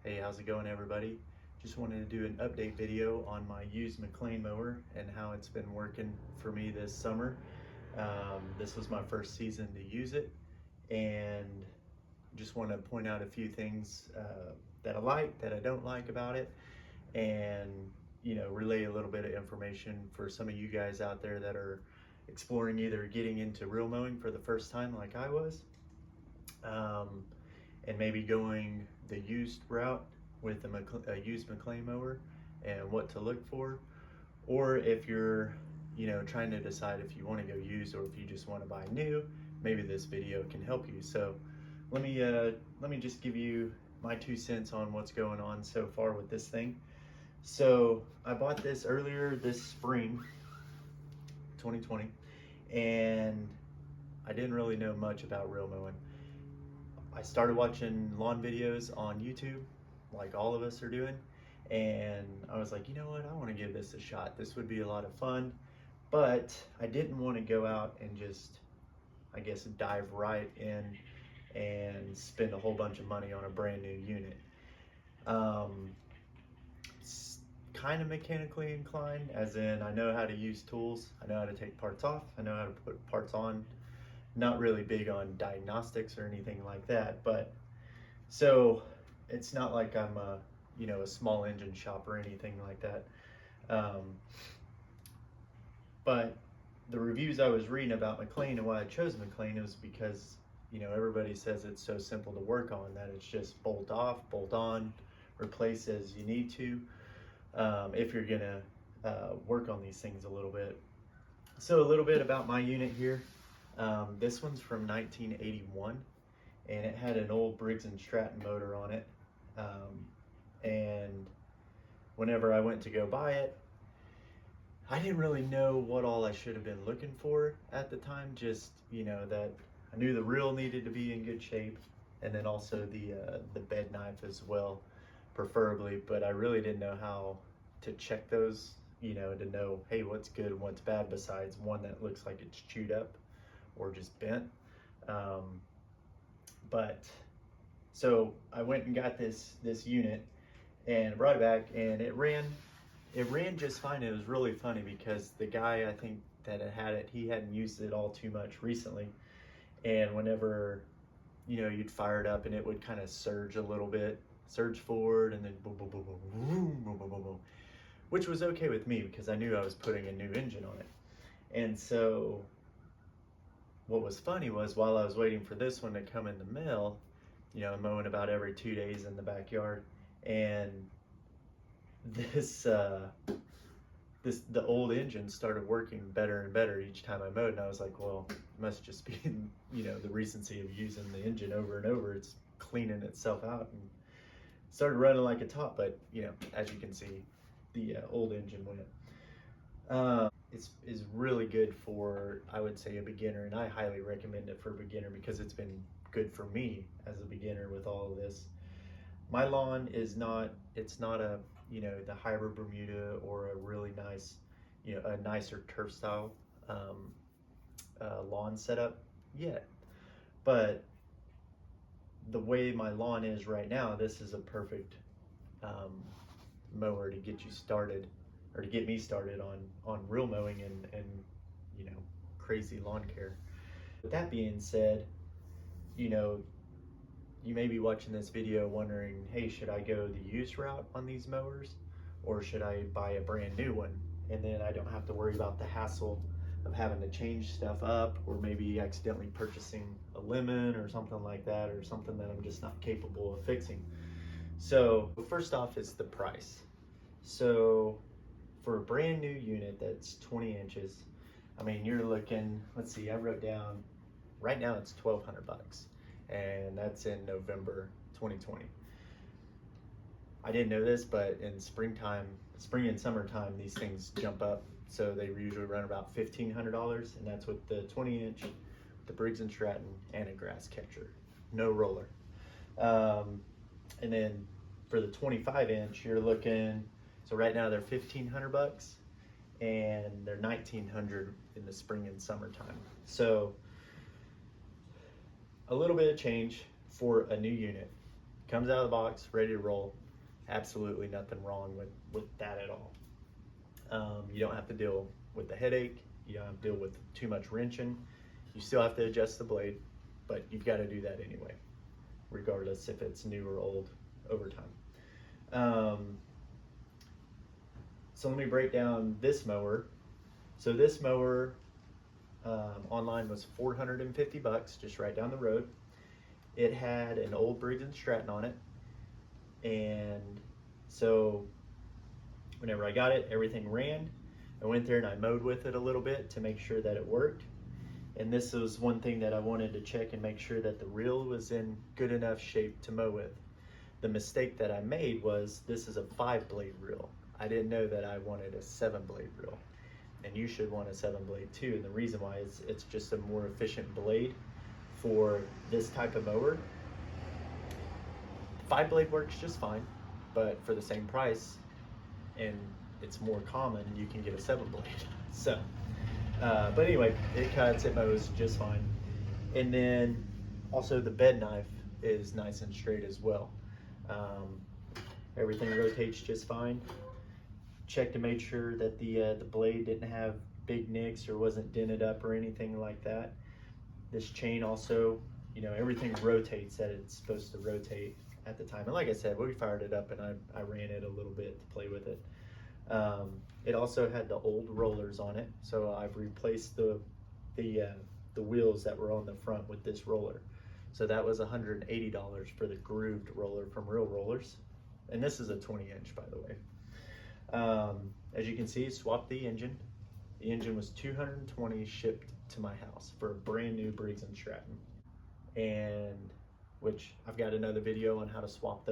Hey, how's it going, everybody? Just wanted to do an update video on my used McLane mower and how it's been working for me this summer. This was my first season to use it, and just want to point out a few things that I like, that I don't like about it, and relay a little bit of information for some of you guys out there that are exploring either getting into reel mowing for the first time like I was, and maybe going the used route with a used McLane mower and what to look for, or if you're trying to decide if you want to go used or if you just want to buy new, maybe this video can help you. So let me just give you my 2 cents on what's going on so far with this thing. So I bought this earlier this spring 2020, and I didn't really know much about reel mowing. I started watching lawn videos on YouTube, like all of us are doing, and I was like, you know what, I want to give this a shot. This would be a lot of fun, but I didn't want to go out and just, I guess, dive right in and spend a whole bunch of money on a brand new unit. It's kind of mechanically inclined, as in I know how to use tools, I know how to take parts off, I know how to put parts on. Not really big on diagnostics or anything like that, but so it's not like I'm a small engine shop or anything like that. But the reviews I was reading about McLane and why I chose McLane was because everybody says it's so simple to work on, that it's just bolt off, bolt on, replace as you need to, if you're gonna work on these things a little bit. So a little bit about my unit here. This one's from 1981, and it had an old Briggs & Stratton motor on it. And whenever I went to go buy it, I didn't really know what all I should have been looking for at the time. Just that I knew the reel needed to be in good shape, and then also the bed knife as well, preferably. But I really didn't know how to check those. To know, hey, what's good and what's bad, besides one that looks like it's chewed up or just bent. But so I went and got this unit and brought it back, and it ran just fine. It was really funny because the guy, I think, that had it, he hadn't used it all too much recently, and whenever you'd fire it up, and it would kind of surge a little bit, surge forward, and then boom boom boom boom boom boom boom boom boom, which was okay with me because I knew I was putting a new engine on it. And so what was funny was, while I was waiting for this one to come in the mail, I'm mowing about every 2 days in the backyard, and the old engine started working better and better each time I mowed, and I was like, well, it must just be the recency of using the engine over and over. It's cleaning itself out, and started running like a top. But as you can see, the old engine went. Is really good for, I would say, a beginner, and I highly recommend it for a beginner because it's been good for me as a beginner with all of this. My lawn is not, it's not a the hybrid Bermuda or a really nice, a nicer turf style lawn setup yet, but the way my lawn is right now, this is a perfect mower to get you started, or to get me started on reel mowing and crazy lawn care. With that being said, you may be watching this video wondering, hey, should I go the used route on these mowers, or should I buy a brand new one, and then I don't have to worry about the hassle of having to change stuff up, or maybe accidentally purchasing a lemon or something like that, or something that I'm just not capable of fixing. So first off is the price. So for a brand new unit that's 20 inches, I mean, you're looking, let's see, I wrote down, right now it's $1,200, and that's in November 2020. I didn't know this, but in spring and summertime, these things jump up. So they usually run about $1,500, and that's with the 20-inch, the Briggs & Stratton, and a grass catcher, no roller. And then for the 25-inch, you're looking, so right now they're $1,500, and they're $1,900 in the spring and summertime. So a little bit of change for a new unit Comes out of the box, ready to roll. Absolutely nothing wrong with that at all. You don't have to deal with the headache. You don't have to deal with too much wrenching. You still have to adjust the blade, but you've got to do that anyway, regardless if it's new or old over time. So let me break down this mower. So this mower online was $450, just right down the road. It had an old Briggs & Stratton on it, and so whenever I got it, everything ran. I went there and I mowed with it a little bit to make sure that it worked. And this was one thing that I wanted to check and make sure that the reel was in good enough shape to mow with. The mistake that I made was this is a 5-blade reel. I didn't know that I wanted a 7-blade reel. And you should want a 7-blade too. And the reason why is it's just a more efficient blade for this type of mower. 5-blade works just fine, but for the same price, and it's more common, you can get a 7-blade. So, but anyway, it cuts, it mows just fine. And then also the bed knife is nice and straight as well. Everything rotates just fine. Check to make sure that the blade didn't have big nicks or wasn't dented up or anything like that. This chain also, you know, everything rotates that it's supposed to rotate at the time. And like I said, we fired it up and I ran it a little bit to play with it. It also had the old rollers on it, so I've replaced the wheels that were on the front with this roller. So that was $180 for the grooved roller from Reel Rollers, and this is a 20-inch, by the way. As you can see, swapped the engine. The engine was $220 shipped to my house for a brand new Briggs & Stratton, and which I've got another video on how to swap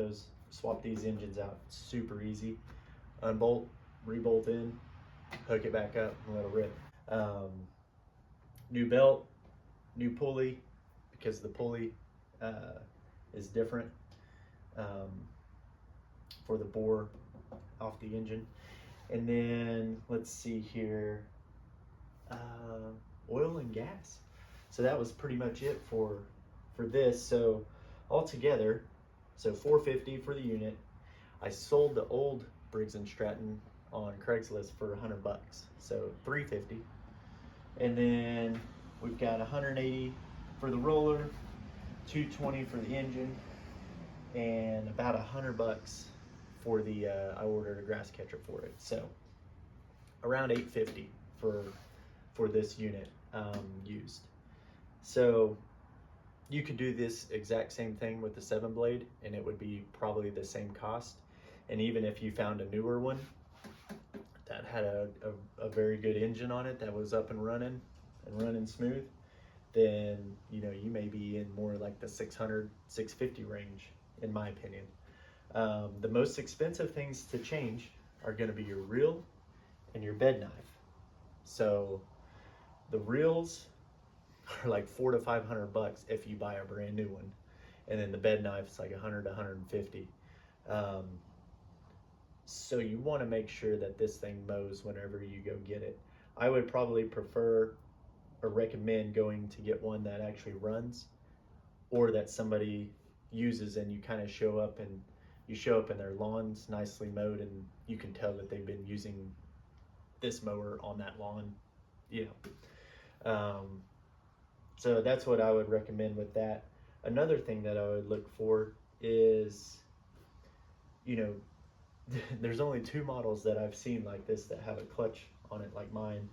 these engines out. Super easy. Unbolt, rebolt in, hook it back up, and let it rip. New belt, new pulley, because the pulley is different for the bore off the engine. And then let's see here, oil and gas. So that was pretty much it for this. So altogether, so $450 for the unit. I sold the old Briggs & Stratton on Craigslist for $100, so $350. And then we've got $180 for the roller, $220 for the engine, and about $100 for the I ordered a grass catcher for it. So around $850 for this unit used. So you could do this exact same thing with the 7-blade and it would be probably the same cost. And even if you found a newer one that had a very good engine on it that was up and running smooth, then you know you may be in more like the $600, $650 range, in my opinion. The most expensive things to change are going to be your reel and your bed knife. So the reels are like $400 to $500 if you buy a brand new one, and then the bed knife is like $100 to $150. So you want to make sure that this thing mows whenever you go get it. I would probably prefer or recommend going to get one that actually runs, or that somebody uses and you kind of show up and their lawn's nicely mowed and you can tell that they've been using this mower on that lawn, you know. So that's what I would recommend with that. Another thing that I would look for is, you know, there's only 2 models that I've seen like this that have a clutch on it like mine,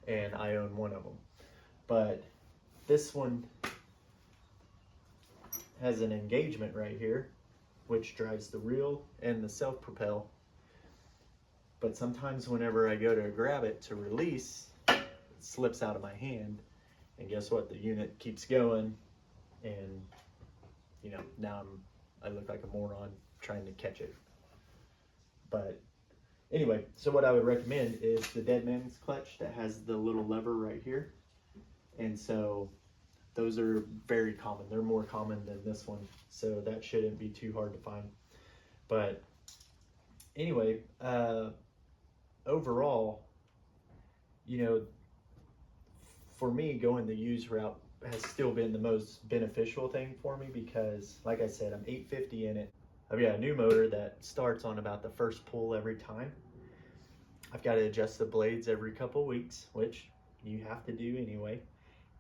and I own one of them. But this one has an engagement right here, which drives the reel and the self-propel. But sometimes whenever I go to grab it to release, it slips out of my hand, and guess what? The unit keeps going, and you know, now I look like a moron trying to catch it. But anyway, so what I would recommend is the Deadman's clutch that has the little lever right here. And so those are very common. They're more common than this one, so that shouldn't be too hard to find. But anyway, overall, you know, for me, going the used route has still been the most beneficial thing for me, because like I said, I'm $850 in it. I've got a new motor that starts on about the first pull every time. I've got to adjust the blades every couple weeks, which you have to do anyway.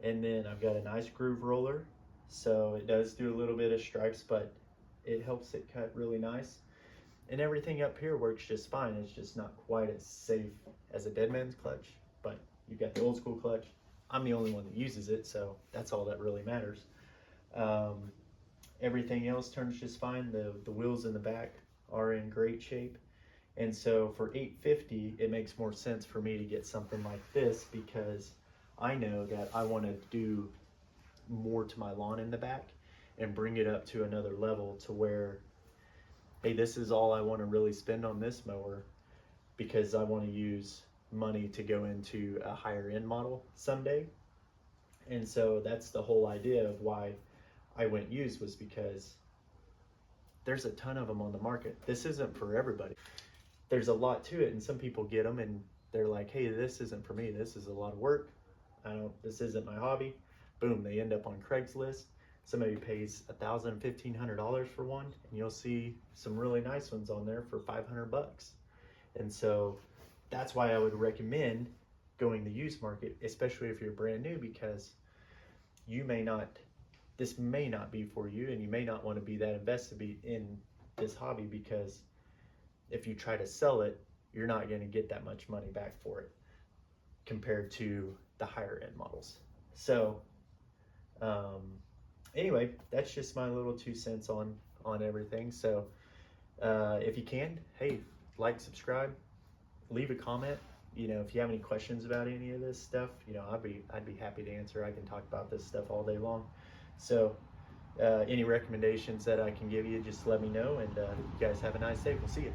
And then I've got a nice groove roller, so it does do a little bit of stripes, but it helps it cut really nice. And everything up here works just fine. It's just not quite as safe as a dead man's clutch, but you've got the old school clutch. I'm the only one that uses it, so that's all that really matters. Everything else turns just fine. The wheels in the back are in great shape. And so for $850, it makes more sense for me to get something like this, because I know that I want to do more to my lawn in the back and bring it up to another level to where, hey, this is all I want to really spend on this mower, because I want to use money to go into a higher end model someday. And so that's the whole idea of why I went used, was because there's a ton of them on the market. This isn't for everybody. There's a lot to it, and some people get them and they're like, hey, this isn't for me. This is a lot of work. This isn't my hobby. Boom, they end up on Craigslist. Somebody pays $1,000, $1,500 for one, and you'll see some really nice ones on there for 500 bucks. And so that's why I would recommend going the used market, especially if you're brand new, because this may not be for you, and you may not want to be that invested in this hobby, because if you try to sell it, you're not going to get that much money back for it compared to the higher end models. So anyway, that's just my little 2 cents on everything. So if you can, hey, like, subscribe, leave a comment. If you have any questions about any of this stuff, I'd be happy to answer. I can talk about this stuff all day long. So any recommendations that I can give you, just let me know, and you guys have a nice day. We'll see you.